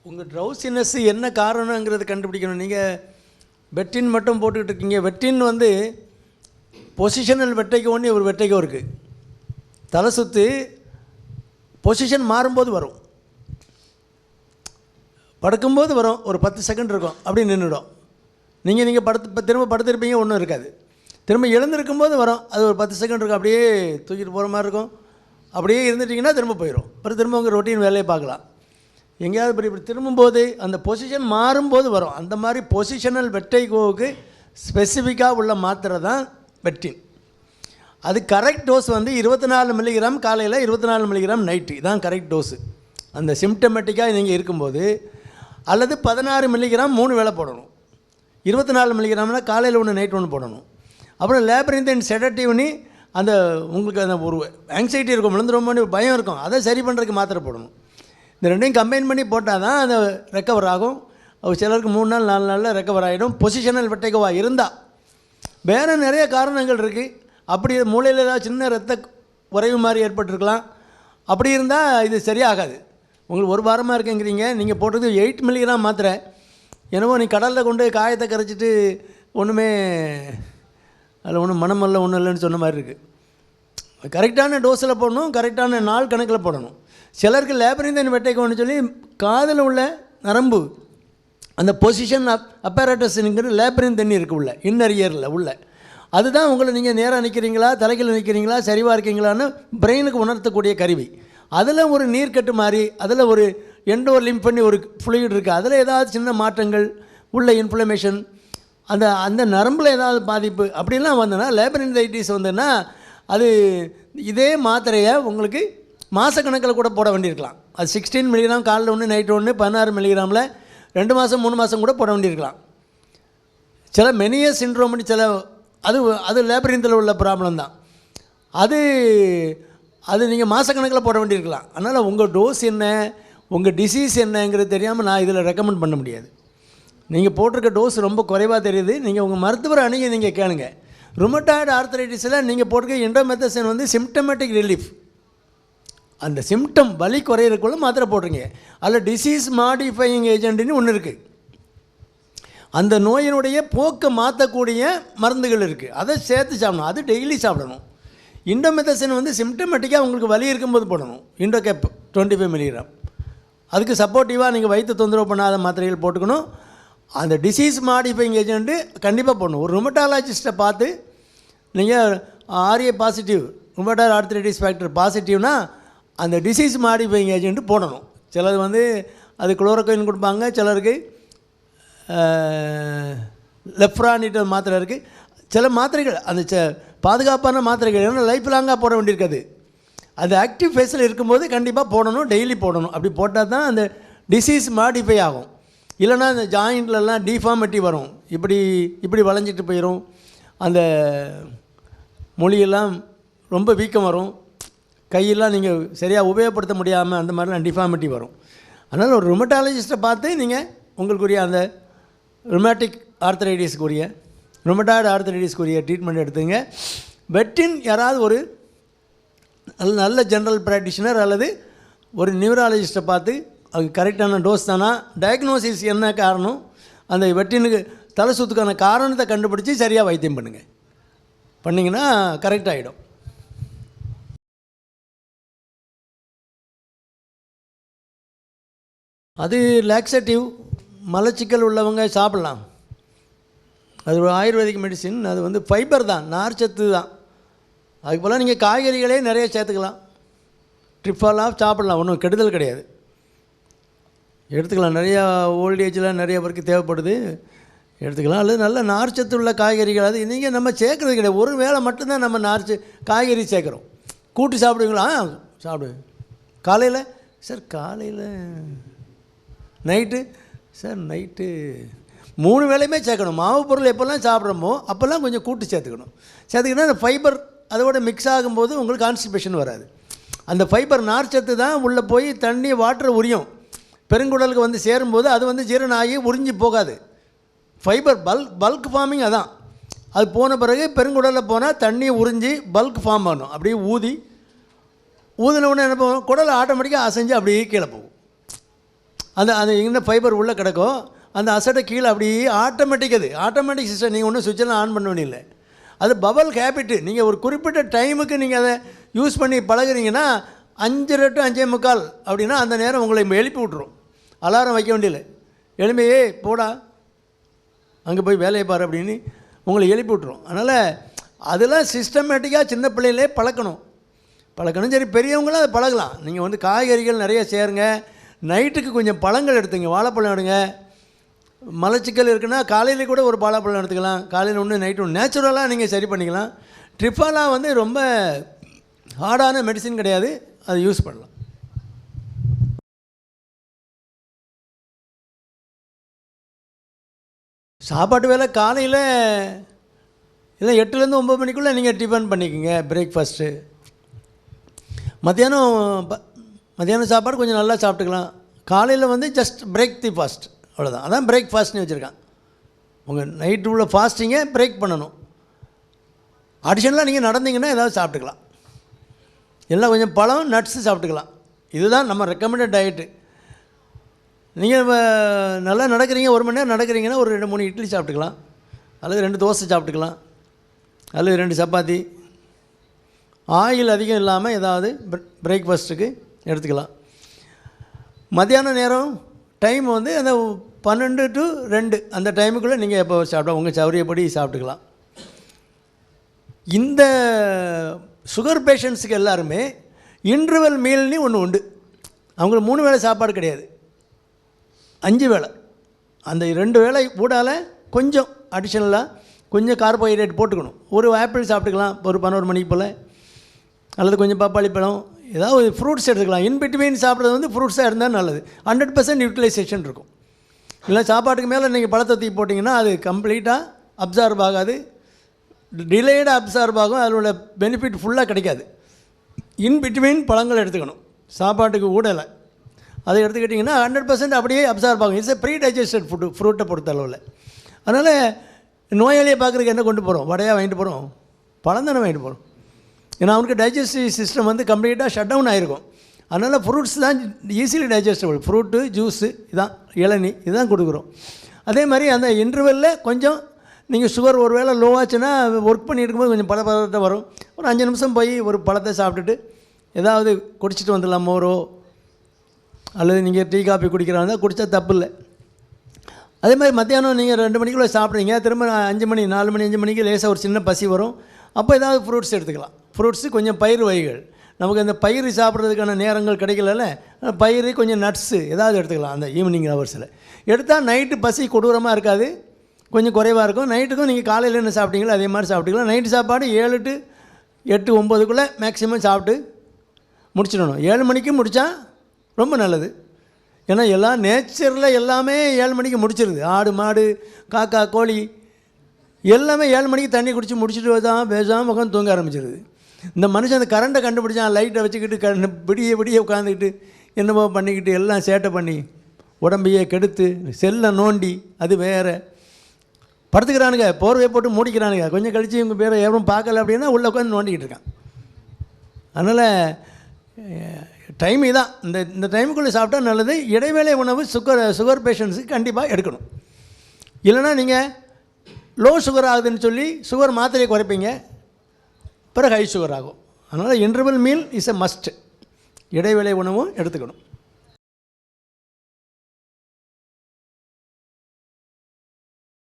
உங்கள் ட்ரௌசினஸ் என்ன காரணங்கிறது கண்டுபிடிக்கணும். நீங்கள் வெட்டின் மட்டும் போட்டுக்கிட்டு இருக்கீங்க. வெட்டின் வந்து பொசிஷனல் வெட்டைக்கு ஒன்று ஒரு வெட்டைக்கோ இருக்குது. தலை சுற்று பொசிஷன் மாறும்போது வரும், படுக்கும்போது வரும், ஒரு 10 செகண்ட் இருக்கும், அப்படி நின்றுடும். நீங்கள் திரும்ப படுத்திருப்பீங்க, ஒன்றும் இருக்காது. திரும்ப எழுந்திருக்கும்போது வரும், அது ஒரு 10 செகண்ட் இருக்கும், அப்படியே தூக்கிட்டு போகிற மாதிரி இருக்கும். அப்படியே இருந்துட்டிங்கன்னா திரும்ப போயிடும். அப்புறம் திரும்ப உங்கள் ரொட்டீன் வேலையை பார்க்கலாம். எங்கேயாவது இப்படி திரும்பும்போது அந்த பொசிஷன் மாறும்போது வரும். அந்த மாதிரி பொசிஷனல் வெட்டைகோவுக்கு ஸ்பெசிஃபிக்காக உள்ள மாத்திரை தான் வெட்டின். அது கரெக்ட் டோஸ் வந்து 24 மில்லிகிராம் காலையில், 24 மில்லிகிராம் நைட்டு, இதான் கரெக்ட் டோஸு. அந்த சிம்டமேட்டிக்காக நீங்கள் இருக்கும்போது. அல்லது 16 மில்லிகிராம் 3 வேளை போடணும். 24 மில்லிகிராம்னா காலையில் ஒன்று நைட் ஒன்று போடணும். அப்புறம் லேபரிந்தன் செடட்டிவ்னி அந்த உங்களுக்கு அந்த ஒரு ஆங்ஸைட்டி இருக்கும், விழுந்துருமோன்னு பயம் இருக்கும், அதை சரி பண்ணுறதுக்கு மாத்திரை போடணும். இந்த ரெண்டையும் கம்பைன் பண்ணி போட்டால் தான் அந்த ரெக்கவர் ஆகும். சிலருக்கு 3 நாள் 4 நாளில் ரெக்கவர் ஆகிடும், பொசிஷனல் வெட்டைகோவாக இருந்தால். வேறு நிறைய காரணங்கள் இருக்குது. அப்படி மூளையில் ஏதாவது சின்ன ரத்த குறைவு மாதிரி ஏற்பட்டிருக்கலாம். அப்படி இருந்தால் இது சரியாகாது. உங்களுக்கு ஒரு வாரமாக இருக்குங்கிறீங்க, நீங்கள் போட்டது 8 மில்லிகிராம் மாத்திரை. என்னவோ நீ கடலில் கொண்டு காயத்தை கரைச்சிட்டு ஒன்றுமே அதில் ஒன்றும் மனமல்ல ஒன்றும் இல்லைன்னு சொன்ன மாதிரி இருக்குது. கரெக்டான டோஸில் போடணும், கரெக்டான நாள் கணக்கில் போடணும். சிலருக்கு லேபரிந்தன் வெட்டைக்கோன்னு சொல்லி காதில் உள்ள நரம்பு அந்த பொசிஷன் அப்பேரட்டஸ்ங்கிற லேபரிந்தன் இருக்குது உள்ள இன்னர் இயரில் உள்ள. அதுதான் உங்களை நீங்கள் நேராக நிற்கிறீங்களா, தலையில் நிற்கிறீங்களா, சரிவாக இருக்கீங்களான்னு பிரெயினுக்கு உணர்த்தக்கூடிய கருவி. அதில் ஒரு நீர்க்கட்டு மாதிரி, அதில் ஒரு எண்டோ லிம்பனி ஒரு ஃப்ளூயிட் இருக்குது. அதில் ஏதாவது சின்ன மாற்றங்கள் உள்ள இன்ஃப்ளமேஷன், அந்த நரம்பில் ஏதாவது பாதிப்பு அப்படிலாம் வந்ததுன்னா, லேபரின்தைட்டிஸ் வந்ததுன்னா, அது இதே மாத்திரையை உங்களுக்கு மாதக்கணக்கில் கூட போட வேண்டியிருக்கலாம். அது 16 மில்லிகிராம் காலையில் ஒன்று நைட்டு ஒன்று, 16 மில்லிகிராமில் 2 மாதம் 3 மாதம் கூட போட வேண்டியிருக்கலாம். சில மெனியஸ் சிண்ட்ரோம்னு சில அது லேபரின்த்தில் உள்ள ப்ராப்ளம் தான். அது நீங்கள் மாதக்கணக்கில் போட வேண்டியிருக்கலாம். அதனால் உங்கள் டோஸ் என்ன, உங்கள் டிசீஸ் என்னங்கிறது தெரியாமல் நான் இதில் ரெக்கமெண்ட் பண்ண முடியாது. நீங்கள் போட்டிருக்க டோஸ் ரொம்ப குறைவாக தெரியுது. நீங்கள் உங்கள் மருத்துவரை அணுகி நீங்கள் கேளுங்க. ருமட்டாய்டு ஆர்த்தரைட்டிஸில் நீங்கள் போட்டிருக்க இண்டோமெத்தசின் வந்து சிம்டமேட்டிக் ரிலீஃப், அந்த சிம்டம் வலி குறையிறதுக்குள்ள மாத்திரை போடுறீங்க. அதில் டிசீஸ் மாடிஃபையிங் ஏஜென்ட்னு ஒன்று இருக்குது. அந்த நோயினுடைய போக்கை மாற்றக்கூடிய மருந்துகள் இருக்குது, அதை சேர்த்து சாப்பிடணும். அது டெய்லி சாப்பிடணும். இண்டோமெத்தசின் வந்து சிம்டமேட்டிக்காக உங்களுக்கு வலி இருக்கும்போது போடணும். இண்டோகேப் 25 மில்லிகிராம். அதுக்கு சப்போர்ட்டிவாக நீங்கள் வயிற்று தொந்தரவு பண்ணாத மாத்திரைகள் போட்டுக்கணும். அந்த டிசீஸ் மாடிஃபைங் ஏஜென்ட்டு கண்டிப்பாக போடணும். ஒரு ருமட்டாலஜிஸ்ட்டை பார்த்து நீங்கள் RA positive, rheumatoid arthritis factor பாசிட்டிவ்னா அந்த டிசீஸ் மாடிஃபைங் ஏஜென்ட்டு போடணும். சிலது வந்து அது குளோரோக்வின் கொடுப்பாங்க, சிலருக்கு லெஃப்ரானிட்ட மாத்திரை இருக்குது. சில மாத்திரைகள் அந்த பாதுகாப்பான மாத்திரைகள், ஏன்னா லைஃப் லாங்காக போட வேண்டியிருக்காது. அது ஆக்டிவ் ஃபேஸில் இருக்கும்போது கண்டிப்பாக போடணும், டெய்லி போடணும். அப்படி போட்டால் தான் அந்த டிசீஸ் மாடிஃபை ஆகும். இல்லைனா அந்த ஜாயிண்ட்லலாம் டிஃபார்மிட்டி வரும், இப்படி வளைஞ்சிட்டு போயிடும், அந்த மொழியெல்லாம் ரொம்ப வீக்கம் வரும், கையெல்லாம் நீங்கள் சரியாக உபயோகப்படுத்த முடியாமல் அந்த மாதிரிலாம் டிஃபார்மிட்டி வரும். அதனால் ஒரு ருமட்டாலஜிஸ்ட்டை பார்த்து நீங்கள் உங்களுக்குரிய அந்த ருமேட்டிக் ஆர்த்தரைட்டிஸ்க்குரிய ருமட்டாய்டு ஆர்த்தரைட்டிஸ்க்குரிய ட்ரீட்மெண்ட் எடுத்துங்க. வெட்டின் யாராவது ஒரு நல்ல ஜென்ரல் ப்ராக்டிஷனர் அல்லது ஒரு நியூராலஜிஸ்ட்டை பார்த்து அது கரெக்டான டோஸ் தானா, டயக்னோசிஸ் என்ன காரணம், அந்த வெட்டினுக்கு தலை சுத்துக்கான காரணத்தை கண்டுபிடிச்சி சரியாக வைத்தியம் பண்ணுங்கள். பண்ணிங்கன்னா கரெக்டாகிடும். அது லாக்ஸேட்டிவ், மலச்சிக்கல் உள்ளவங்க சாப்பிட்லாம். அது ஒரு ஆயுர்வேதிக் மெடிசின். அது வந்து ஃபைபர் தான், நார்ச்சத்து தான். அதுக்கு போல் நீங்கள் காய்கறிகளே நிறைய சேர்த்துக்கலாம். ட்ரிஃபாலாக சாப்பிட்லாம், ஒன்றும் கெடுதல் கிடையாது, எடுத்துக்கலாம். நிறையா ஓல்டேஜில் நிறைய பேருக்கு தேவைப்படுது, எடுத்துக்கலாம். அல்லது நல்ல நார்ச்சத்து உள்ள காய்கறிகள் அது நீங்கள் நம்ம சேர்க்குறது கிடையாது. ஒரு வேளை மட்டும்தான் நம்ம காய்கறி சேர்க்குறோம். கூட்டு சாப்பிடுவீங்களா? சாப்பிடுவேன். காலையில் சார், காலையில் நைட்டு சார், நைட்டு 3 வேளையுமே சேர்க்கணும். மாவு பொருள் எப்போல்லாம் சாப்பிட்றோமோ அப்போல்லாம் கொஞ்சம் கூட்டு சேர்த்துக்கினா அந்த ஃபைபர் அதோட மிக்ஸ் ஆகும்போது உங்களுக்கு கான்ஸ்டிபேஷன் வராது. அந்த ஃபைபர் நார்ச்சத்து தான் உள்ளே போய் தண்ணி வாட்டரை உரியும். பெருங்குடலுக்கு வந்து சேரும்போது அது வந்து ஜீரணம் ஆகி உறிஞ்சி போகாது. ஃபைபர் பல்க் ஃபார்மிங் அதான். அது போன பிறகு பெருங்குடலில் போனால் தண்ணியை உறிஞ்சி பல்க் ஃபார்ம் ஆகணும். அப்படியே ஊதின உடனே என்ன போகும், குடலை ஆட்டோமேட்டிக்காக அசைஞ்சு அப்படியே கீழே போகும். அந்த அந்த எங்கே ஃபைபர் உள்ளே கிடக்கும், அந்த அசட்டை கீழே அப்படியே ஆட்டோமேட்டிக் சிஸ்டம். நீங்கள் ஒன்றும் சுவிட்செல்லாம் ஆன் பண்ண வேண்டியதில்லை. அது பபல் ஹேபிட்டு. நீங்கள் ஒரு குறிப்பிட்ட டைமுக்கு நீங்கள் அதை யூஸ் பண்ணி பழகுறீங்கன்னா 5:30 to 5:45 அப்படின்னா அந்த நேரம் உங்களை எழுப்பி விட்ரும். அலாரம் வைக்க வேண்டியதில்லை. எழுமையே போடா அங்கே போய் வேலையை பாரு அப்படின்னு உங்களை எழுப்பி விட்ரும். அதனால் அதெல்லாம் சிஸ்டமேட்டிக்காக சின்ன பிள்ளையிலே பழக்கணும். சரி, பெரியவங்களும் அதை பழகலாம். நீங்கள் காய்கறிகள் நிறைய சேருங்க. நைட்டுக்கு கொஞ்சம் பழங்கள் எடுத்துங்க. வாழைப்பழம் எடுங்க. மலச்சிக்கல் இருக்குன்னா காலையில் கூட ஒரு வாழைப்பழம் எடுத்துக்கலாம். காலையில் ஒன்று நைட்டு ஒன்று நேச்சுரலாக நீங்கள் சரி பண்ணிக்கலாம். ட்ரிஃபாலாம் ரொம்ப ஹார்டான மெடிசின் கிடையாது, அதை யூஸ் பண்ணலாம். சாப்பாட்டு வேலை காலையில் இல்லை 8லேருந்து 9 மணிக்குள்ளே நீங்கள் டிஃபன் பண்ணிக்கோங்க, பிரேக்ஃபாஸ்ட்டு. மத்தியானம் சாப்பாடு கொஞ்சம் நல்லா சாப்பிட்டுக்கலாம். காலையில் ஜஸ்ட் பிரேக் தி ஃபாஸ்ட், அவ்வளோதான். அதான் பிரேக்ஃபாஸ்ட்னு வச்சுருக்கான். உங்கள் நைட்டு உள்ள ஃபாஸ்டிங்கை பிரேக் பண்ணணும். அடிஷனலாக நீங்கள் நடந்தீங்கன்னா ஏதாவது சாப்பிட்டுக்கலாம். எல்லாம் கொஞ்சம் பழம், நட்ஸு சாப்பிட்டுக்கலாம். இதுதான் நம்ம ரெக்கமெண்டட் டயட்டு. நீங்கள் நல்லா நடக்கிறீங்க, 1 மணி நேரம் நடக்கிறீங்கன்னா ஒரு 2-3 இட்லி சாப்பிட்டுக்கலாம், அல்லது 2 தோசை சாப்பிட்டுக்கலாம், அல்லது 2 சப்பாத்தி. ஆயில் அதிகம் இல்லாமல் ஏதாவது பிரேக்ஃபாஸ்ட்டுக்கு எடுத்துக்கலாம். மத்தியான நேரம் டைம் அந்த 12 to 2 அந்த டைமுக்குள்ளே நீங்கள் எப்போ சாப்பிட்டா உங்கள் சௌரியப்படி சாப்பிட்டுக்கலாம். இந்த சுகர் பேஷண்ட்ஸுக்கு எல்லாருமே இன்டர்வல் மீல்னு ஒன்று உண்டு. அவங்களுக்கு 3 வேளை சாப்பாடு கிடையாது, 5 வேளை. அந்த 2 வேளை ஊடால கொஞ்சம் அடிஷ்னலாக கொஞ்சம் கார்போஹைட்ரேட் போட்டுக்கணும். ஒரு ஆப்பிள் சாப்பிட்டுக்கலாம் ஒரு 11 மணிக்கு போல், அல்லது கொஞ்சம் பப்பாளி பழம், ஏதாவது ஃப்ரூட்ஸ் எடுத்துக்கலாம். இன்பிட்வீன் சாப்பிட்றது ஃப்ரூட்ஸாக இருந்தால் நல்லது. 100% யூட்டிலைசேஷன் இருக்கும். இல்லை சாப்பாட்டுக்கு மேலே நீங்கள் பழத்தை தூக்கி போட்டிங்கன்னா அது கம்ப்ளீட்டாக அப்சார்ப் ஆகாது, டிலேடாக அப்சார்ப் ஆகும். அதோட பெனிஃபிட் ஃபுல்லாக கிடைக்காது. இன்பிட்வீன் பழங்கள் எடுத்துக்கணும். சாப்பாட்டுக்கு ஊடலை அதை எடுத்துக்கிட்டிங்கன்னா 100% அப்படியே அப்சார்ப் ஆகும். இட்ஸ் ப்ரீ டைஜஸ்டட் ஃபுட்டு ஃப்ரூட்டை பொறுத்த அளவில். அதனால் நோயாளியை பார்க்குறதுக்கு என்ன கொண்டு போகிறோம்? வடையாக வாங்கிட்டு போகிறோம், பழம் தானே வாங்கிட்டு போகிறோம். ஏன்னா அவனுக்கு டைஜஸ்டிவ் சிஸ்டம் கம்ப்ளீட்டாக ஷட் டவுன் ஆகிருக்கும். அதனால் ஃப்ரூட்ஸ் தான் ஈஸிலி டைஜஸ்டபிள். ஃப்ரூட்டு, ஜூஸு, இதான் இளநீ, இதுதான் கொடுக்குறோம். அதே மாதிரி அந்த இன்டர்வெல்லில் கொஞ்சம் நீங்கள் சுகர் ஒரு வேளை லோ ஆச்சுன்னா ஒர்க் பண்ணிட்டு இருக்கும்போது கொஞ்சம் பழத்தை வரும். ஒரு 5 நிமிஷம் போய் ஒரு பழத்தை சாப்பிட்டுட்டு ஏதாவது குடிச்சிட்டு வந்துடலாம். மோரோ அல்லது நீங்கள் டீ காஃபி குடிக்கிறாங்க குடித்தா தப்பு இல்லை. அதே மாதிரி மத்தியானம் நீங்கள் 2 மணிக்குள்ளே சாப்பிட்றீங்க, திரும்ப 5 மணி 4 மணி 5 மணிக்கு லேசாக ஒரு சின்ன பசி வரும். அப்போ ஏதாவது ஃப்ரூட்ஸ் எடுத்துக்கலாம். ஃப்ரூட்ஸு கொஞ்சம் பயிர் வகைகள். நமக்கு அந்த பயிர் சாப்பிட்றதுக்கான நேரங்கள் கிடைக்கல, பயிர் கொஞ்சம் நட்ஸு ஏதாவது எடுத்துக்கலாம். அந்த ஈவினிங் ஹவர்ஸில் எடுத்தால் நைட்டு பசி கொடூரமாக இருக்காது, கொஞ்சம் குறைவாக இருக்கும். நைட்டுக்கும் நீங்கள் காலையில் என்ன சாப்பிட்டீங்களோ அதே மாதிரி சாப்பிட்டுக்கலாம். நைட்டு சாப்பாடு 7 to 8 9க்குள்ளே மேக்ஸிமம் சாப்பிட்டு முடிச்சிடணும். 7 மணிக்கு முடித்தா ரொம்ப நல்லது. ஏன்னா எல்லாம் நேச்சரில் எல்லாமே 7 மணிக்கு முடிச்சிருது. ஆடு, மாடு, காக்கா, கோழி எல்லாமே 7 மணிக்கு தண்ணி குடித்து முடிச்சுட்டு தான் பேசாமல் உட்காந்து தூங்க ஆரம்பிச்சிருது. இந்த மனுஷன் அந்த கரண்ட்டை கண்டுபிடிச்சான், லைட்டை வச்சுக்கிட்டு விடிய உட்காந்துக்கிட்டு என்னமோ பண்ணிக்கிட்டு எல்லாம் சேட்டை பண்ணி உடம்பையே கெடுத்து செல்லை நோண்டி அது வேறு படுத்துக்கிறானுங்க, போர்வை போட்டு மூடிக்கிறானுங்க. கொஞ்சம் கழித்து இவங்க பேரை எவரும் பார்க்கல அப்படின்னா உள்ளே உட்காந்து நோண்டிக்கிட்டு இருக்கான். அதனால் டைம் இதான், இந்த டைமுக்குள்ளே சாப்பிட்டா நல்லது. இடைவேளை உணவு சுகர் பேஷண்ட்ஸுக்கு கண்டிப்பாக எடுக்கணும். இல்லைனா நீங்கள் லோ சுகர் ஆகுதுன்னு சொல்லி சுகர் மாத்திரையை குறைப்பீங்க, பிறகு ஹை சுகர் ஆகும். அதனால் interval meal is a must. இடைவேளை உணவும் எடுத்துக்கணும்.